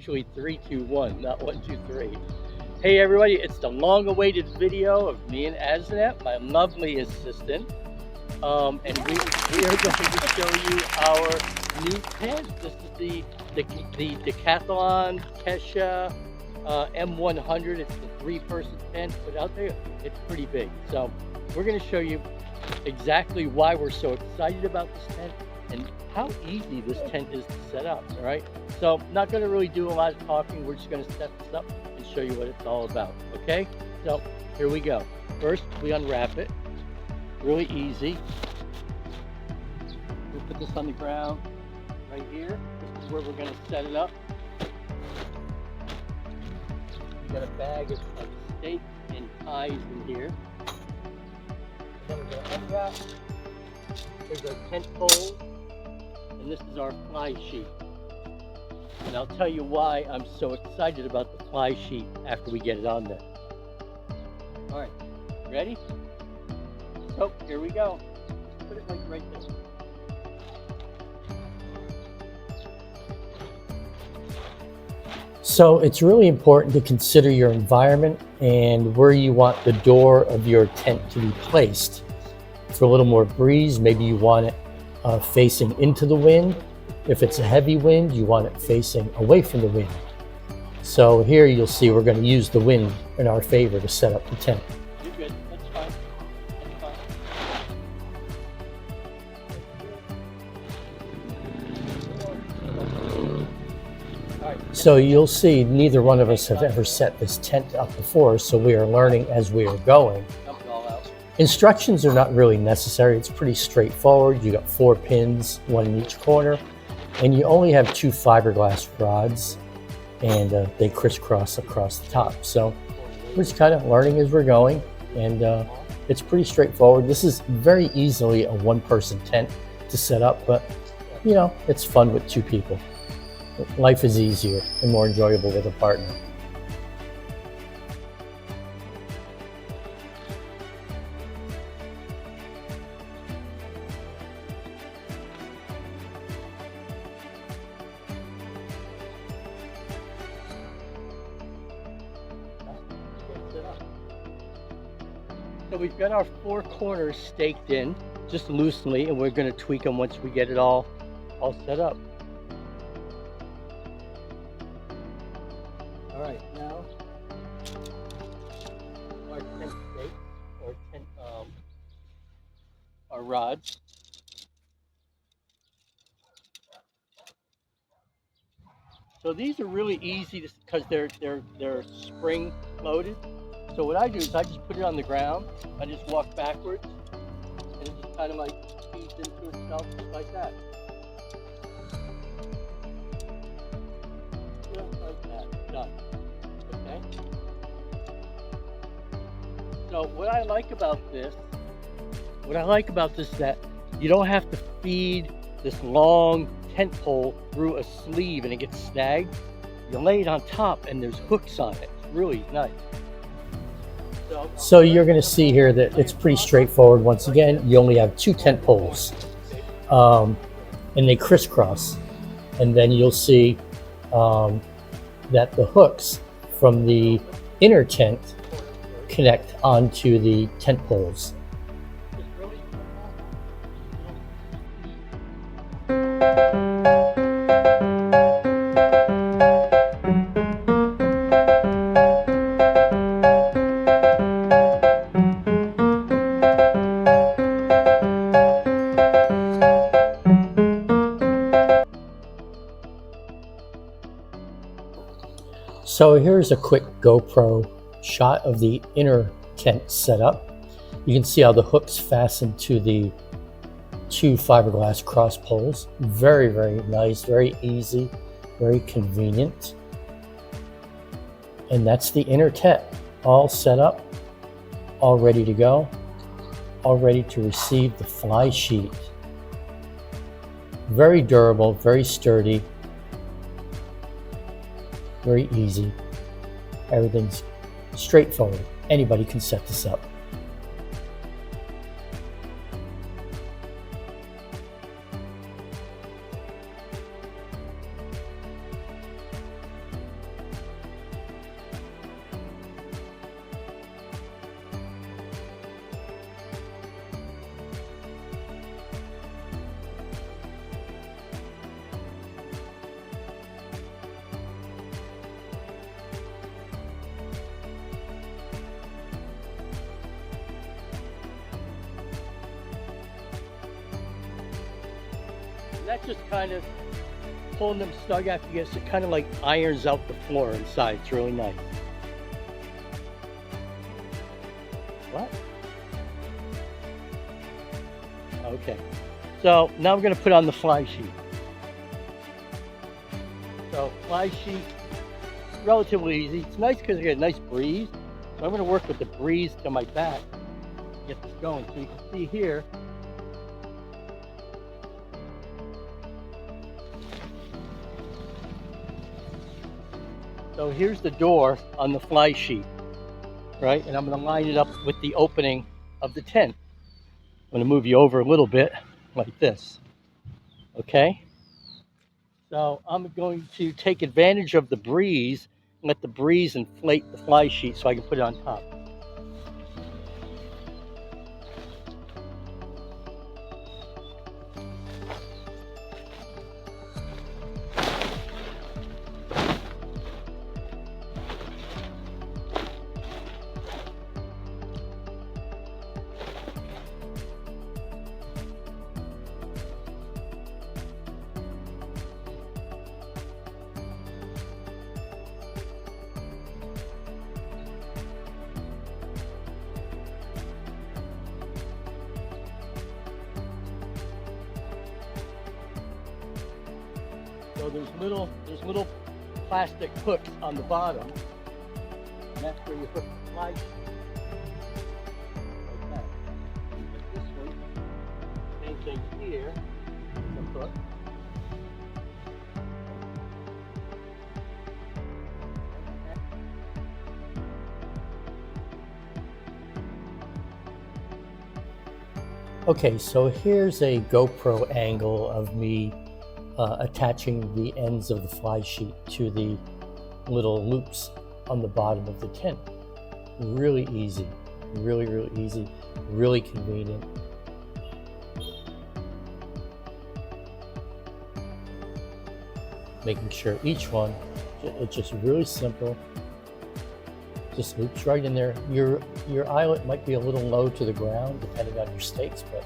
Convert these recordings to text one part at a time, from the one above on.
actually 3, 2, 1, not 1, 2, 3. Hey everybody, it's the long-awaited video of me and Azanet, my lovely assistant. And we are going to show you our new tent. This is the Decathlon Kesha M100. It's the 3-person tent, but out there it's pretty big. So we're going to show you exactly why we're so excited about this tent and how easy this tent is to set up. All right, so not going to really do a lot of talking. We're just going to set this up and show you what it's all about. Okay, so here we go. First we unwrap it. Really easy. We'll put this on the ground right here. This is where we're going to set it up. We got a bag of stakes and ties in here. Then we're going to unwrap. Here's our tent pole, and this is our fly sheet. And I'll tell you why I'm so excited about the fly sheet after we get it on there. All right, ready? So here we go. Put it like right there. So it's really important to consider your environment and where you want the door of your tent to be placed. For a little more breeze, maybe you want it facing into the wind. If it's a heavy wind, you want it facing away from the wind. So here you'll see we're going to use the wind in our favor to set up the tent. You're good. That's fine. So you'll see neither one of us have ever set this tent up before, so we are learning as we are going. Instructions are not really necessary. It's pretty straightforward. You got 4 pins, 1 in each corner, and you only have 2 fiberglass rods, and they crisscross across the top. So we're just kind of learning as we're going, and it's pretty straightforward. This is very easily a 1-person tent to set up, but you know, it's fun with 2 people. Life is easier and more enjoyable with a partner. So we've got our 4 corners staked in just loosely, and we're going to tweak them once we get it all set up. All right, now our tent stakes, or tent, our rods. So these are really easy because they're spring loaded. So what I do is I just put it on the ground. I just walk backwards, and it just kind of like feeds into itself just like that. Just like that. Done. Okay. So what I like about this is that you don't have to feed this long tent pole through a sleeve and it gets snagged. You lay it on top and there's hooks on it. It's really nice. So you're going to see here that it's pretty straightforward. Once again, you only have 2 tent poles, and they crisscross. And then you'll see that the hooks from the inner tent connect onto the tent poles. So here's a quick GoPro shot of the inner tent setup. You can see how the hooks fasten to the 2 fiberglass cross poles. Very, very nice, very easy, very convenient. And that's the inner tent, all set up, all ready to go, all ready to receive the fly sheet. Very durable, very sturdy. Very easy. Everything's straightforward. Anybody can set this up. that just kind of pulling them snug after you get it kind of like irons out the floor inside. It's really nice. What? Okay. So now I'm going to put on the fly sheet. So fly sheet, relatively easy. It's nice because I get a nice breeze. So I'm going to work with the breeze to my back to get this going. So you can see here. So here's the door on the fly sheet, right? And I'm going to line it up with the opening of the tent. I'm going to move you over a little bit like this, okay? So I'm going to take advantage of the breeze and let the breeze inflate the fly sheet so I can put it on top. So there's little plastic hooks on the bottom, and that's where you hook the fly sheet. Like that. Like this one. Same thing here. The hook. Okay, so here's a GoPro angle of me attaching the ends of the fly sheet to the little loops on the bottom of the tent. Really easy, really easy, really convenient. Making sure each one, it's just really simple. Just loops right in there. Your eyelet might be a little low to the ground depending on your stakes, but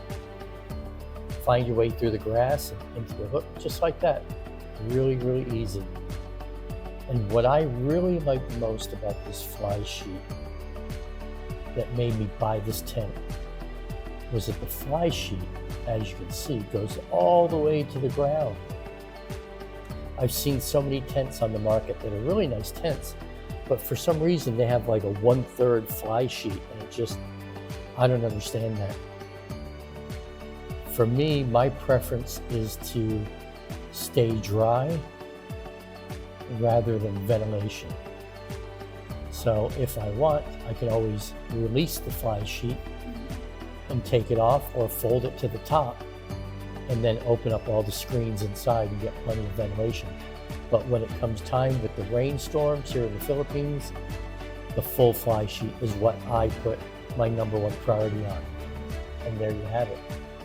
find your way through the grass and into the hook, just like that. Really easy. And what I really like most about this fly sheet that made me buy this tent was that the fly sheet, as you can see, goes all the way to the ground. I've seen so many tents on the market that are really nice tents, but for some reason they have like a 1/3 fly sheet, and it just, I don't understand that. For me, my preference is to stay dry rather than ventilation. So if I want, I can always release the fly sheet and take it off, or fold it to the top and then open up all the screens inside and get plenty of ventilation. But when it comes time with the rainstorms here in the Philippines, the full fly sheet is what I put my #1 priority on. And there you have it.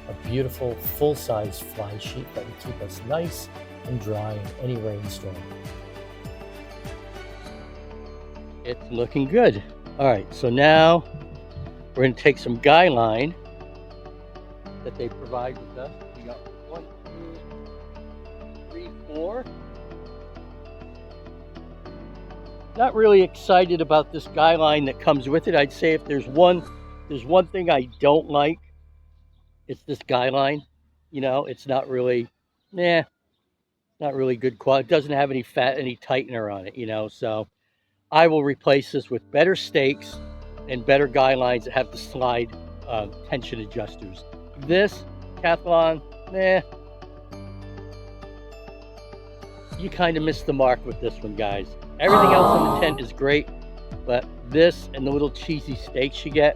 A beautiful full-size fly sheet that will keep us nice and dry in any rainstorm. It's looking good. All right, so now we're going to take some guy line that they provide with us. We got 1, 2, 3, 4. Not really excited about this guy line that comes with it. I'd say if there's one thing I don't like, it's this guy line. You know, it's not really, not really good quality. It doesn't have any tightener on it, you know. So I will replace this with better stakes and better guy lines that have the slide tension adjusters. This Decathlon, you kind of missed the mark with this one, guys. Everything else on the tent is great, but this and the little cheesy stakes you get,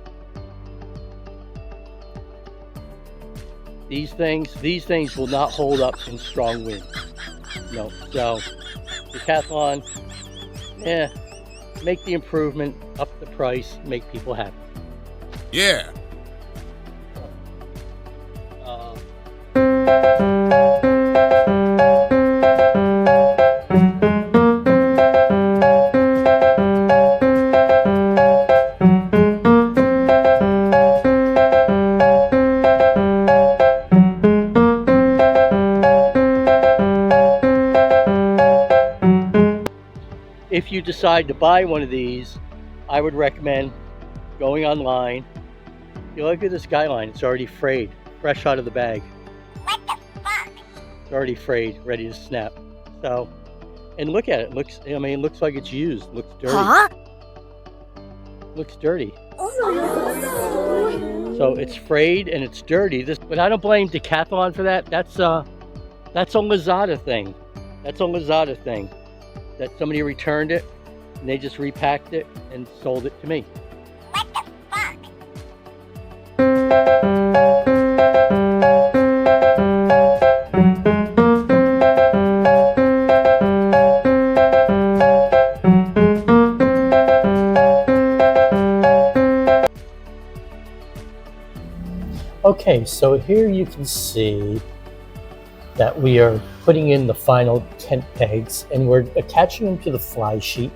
these things will not hold up in strong winds. No, so Decathlon, make the improvement, up the price, make people happy. Yeah. if you decide to buy one of these, I would recommend going online. You look at this guy line, it's already frayed, fresh out of the bag. What the fuck? It's already frayed, ready to snap. So, and look at it. It looks like it's used. Looks dirty. Huh? Looks dirty. So it's frayed and it's dirty. But I don't blame Decathlon for that. That's a Lazada thing. That's a Lazada thing. That somebody returned it and they just repacked it and sold it to me. What the fuck? Okay, so here you can see that we are putting in the final tent pegs and we're attaching them to the fly sheet.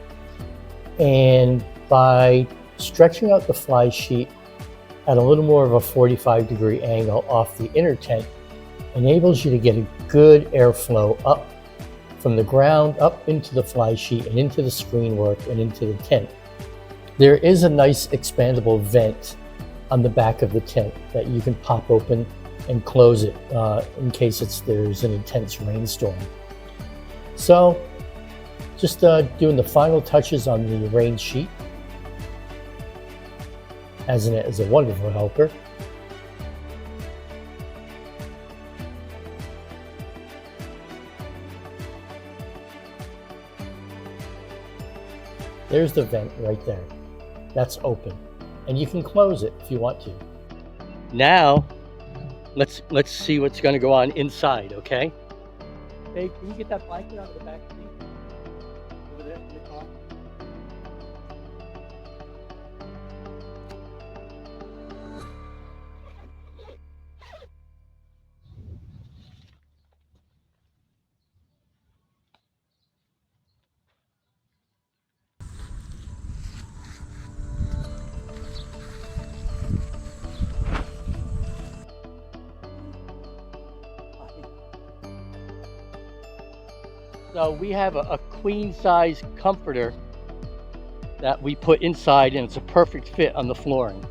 And by stretching out the fly sheet at a little more of a 45-degree angle off the inner tent, enables you to get a good airflow up from the ground up into the fly sheet and into the screen work and into the tent. There is a nice expandable vent on the back of the tent that you can pop open and close it in case there's an intense rainstorm. So just doing the final touches on the rain sheet, as Annette is a wonderful helper. There's the vent right there. That's open. And you can close it if you want to. Now, let's see what's going to go on inside, okay? Babe, can you get that blanket out of the back seat? Over there in the car? So we have a queen size comforter that we put inside, and it's a perfect fit on the flooring.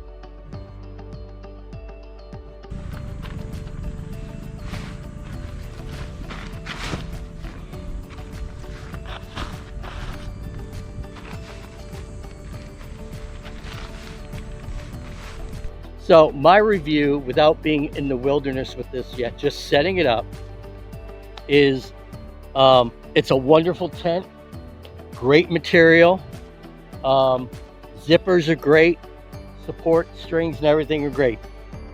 So my review, without being in the wilderness with this yet, just setting it up, is it's a wonderful tent, great material, zippers are great, support strings and everything are great.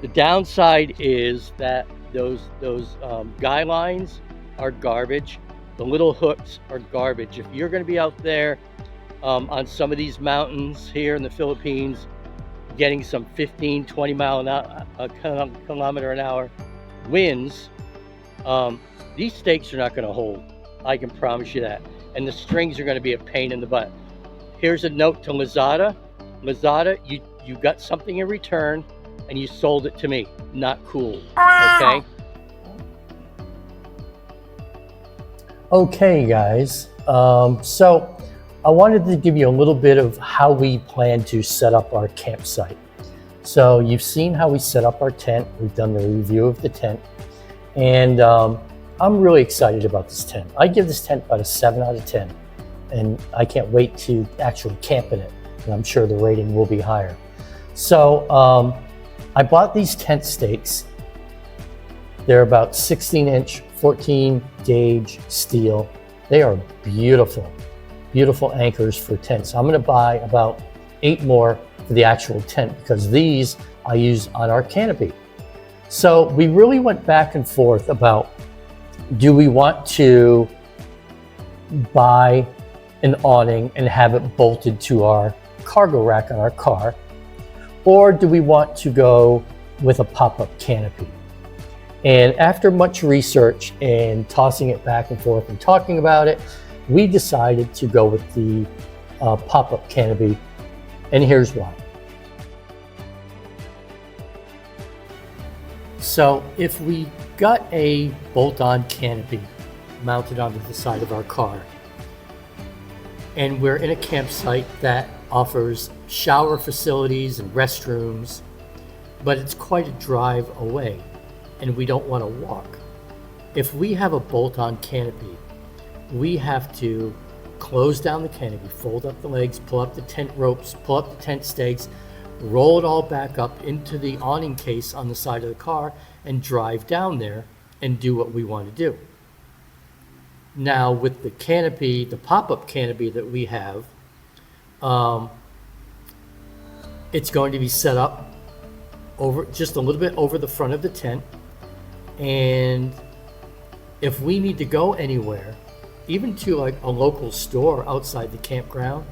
The downside is that those guy lines are garbage. The little hooks are garbage. If you're going to be out there on some of these mountains here in the Philippines, getting some 15-20 kilometer an hour winds, these stakes are not going to hold. I can promise you that. And the strings are going to be a pain in the butt. Here's a note to Lazada. Lazada, you got something in return and you sold it to me. Not cool. Okay? Okay, guys. So I wanted to give you a little bit of how we plan to set up our campsite. So you've seen how we set up our tent. We've done the review of the tent. And I'm really excited about this tent. I give this tent about a 7 out of 10. And I can't wait to actually camp in it. And I'm sure the rating will be higher. So I bought these tent stakes. They're about 16-inch, 14-gauge steel. They are beautiful, beautiful anchors for tents. I'm gonna buy about 8 more for the actual tent because these I use on our canopy. So we really went back and forth about, do we want to buy an awning and have it bolted to our cargo rack on our car? Or do we want to go with a pop-up canopy? And after much research and tossing it back and forth and talking about it, we decided to go with the pop-up canopy, and here's why. So if we got a bolt-on canopy mounted onto the side of our car, and we're in a campsite that offers shower facilities and restrooms, but it's quite a drive away, and we don't want to walk. If we have a bolt-on canopy, we have to close down the canopy, fold up the legs, pull up the tent ropes, pull up the tent stakes, roll it all back up into the awning case on the side of the car, and drive down there and do what we want to do. Now with the canopy, the pop-up canopy that we have, it's going to be set up over just a little bit over the front of the tent, and if we need to go anywhere, even to like a local store outside the campground,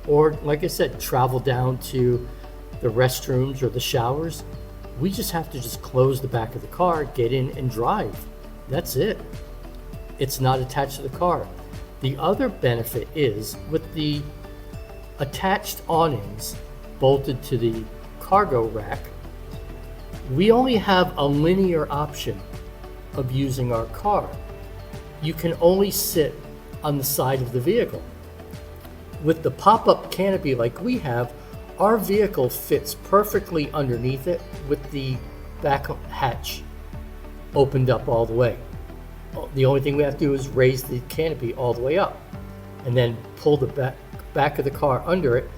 or like I said, travel down to the restrooms or the showers, we just have to just close the back of the car, get in and drive. That's it. It's not attached to the car. The other benefit is with the attached awnings bolted to the cargo rack, we only have a linear option of using our car. You can only sit on the side of the vehicle. With the pop-up canopy like we have, our vehicle fits perfectly underneath it with the back hatch opened up all the way. The only thing we have to do is raise the canopy all the way up and then pull the back of the car under it,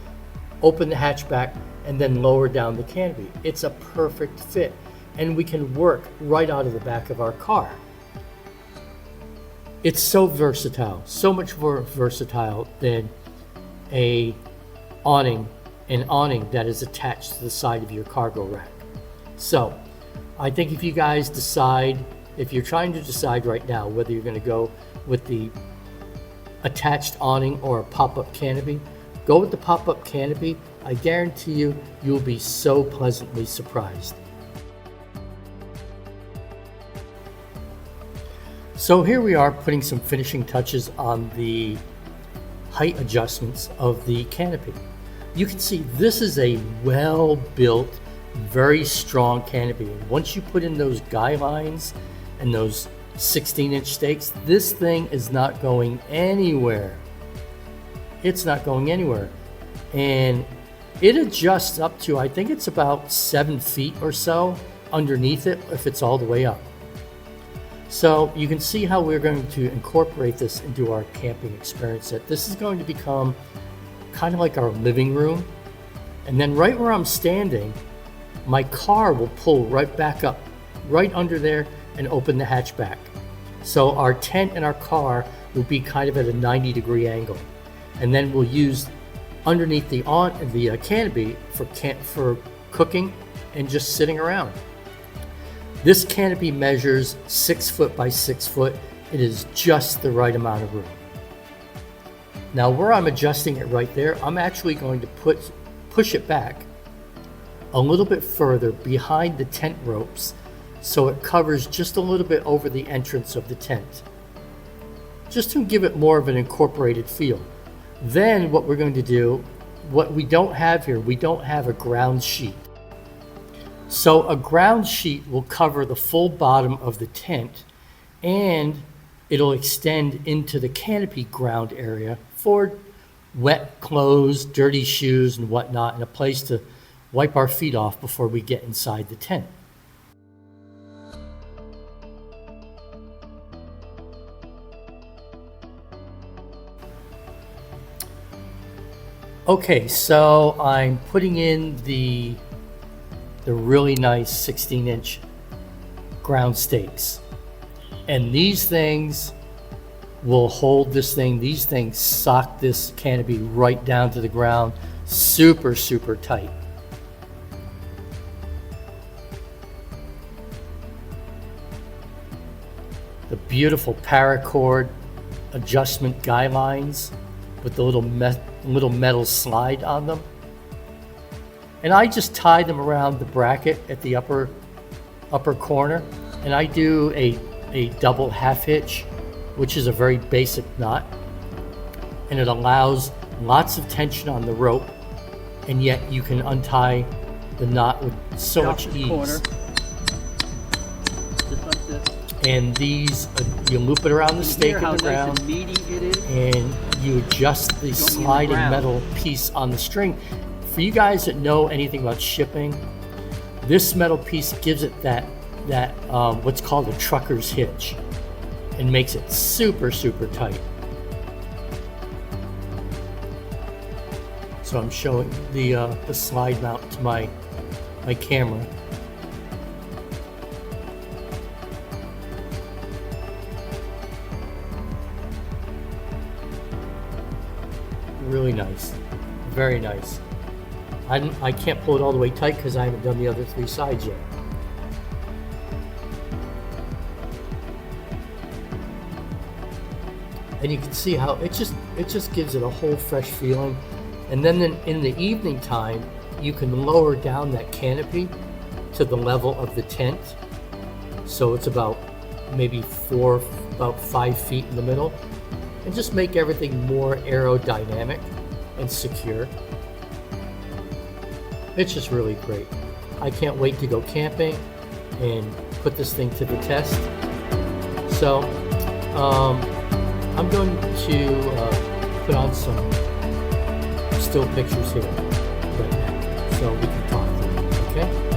open the hatch back, and then lower down the canopy. It's a perfect fit, and we can work right out of the back of our car. It's so versatile, so much more versatile than an awning that is attached to the side of your cargo rack. So I think if you guys decide, if you're trying to decide right now whether you're going to go with the attached awning or a pop-up canopy, go with the pop-up canopy. I guarantee you, you'll be so pleasantly surprised. So here we are putting some finishing touches on the height adjustments of the canopy. You can see this is a well-built, very strong canopy. Once you put in those guy lines and those 16-inch stakes, this thing is not going anywhere. It's not going anywhere. And it adjusts up to, I think it's about 7 feet or so underneath it if it's all the way up. So you can see how we're going to incorporate this into our camping experience. That this is going to become kind of like our living room. And then right where I'm standing, my car will pull right back up, right under there, and open the hatch back. So our tent and our car will be kind of at a 90-degree angle. And then we'll use underneath the canopy for cooking and just sitting around. This canopy measures 6 foot by 6 foot. It is just the right amount of room. Now where I'm adjusting it right there, I'm actually going to push it back a little bit further behind the tent ropes so it covers just a little bit over the entrance of the tent, just to give it more of an incorporated feel. Then what we're going to do, what we don't have here, we don't have a ground sheet. So a ground sheet will cover the full bottom of the tent, and it'll extend into the canopy ground area for wet clothes, dirty shoes, and whatnot, and a place to wipe our feet off before we get inside the tent. Okay, so I'm putting in the really nice 16-inch ground stakes. And these things will hold this thing. These things sock this canopy right down to the ground, super, super tight. The beautiful paracord adjustment guy lines with the little metal slide on them. And I just tie them around the bracket at the upper corner, and I do a double half hitch, which is a very basic knot, and it allows lots of tension on the rope, and yet you can untie the knot with so much ease. Corner. Just like this. And these, you loop it around the stake in the ground, meaty it is. and you adjust the sliding metal piece on the string. For you guys that know anything about shipping, this metal piece gives it that what's called a trucker's hitch and makes it super tight. So I'm showing the slide mount to my camera. Really nice, very nice. I can't pull it all the way tight because I haven't done the other 3 sides yet. And you can see how it just gives it a whole fresh feeling. And then in the evening time, you can lower down that canopy to the level of the tent. So it's about maybe 5 feet in the middle, and just make everything more aerodynamic and secure. It's just really great. I can't wait to go camping and put this thing to the test. So I'm going to put on some still pictures here right now so we can talk through it, okay?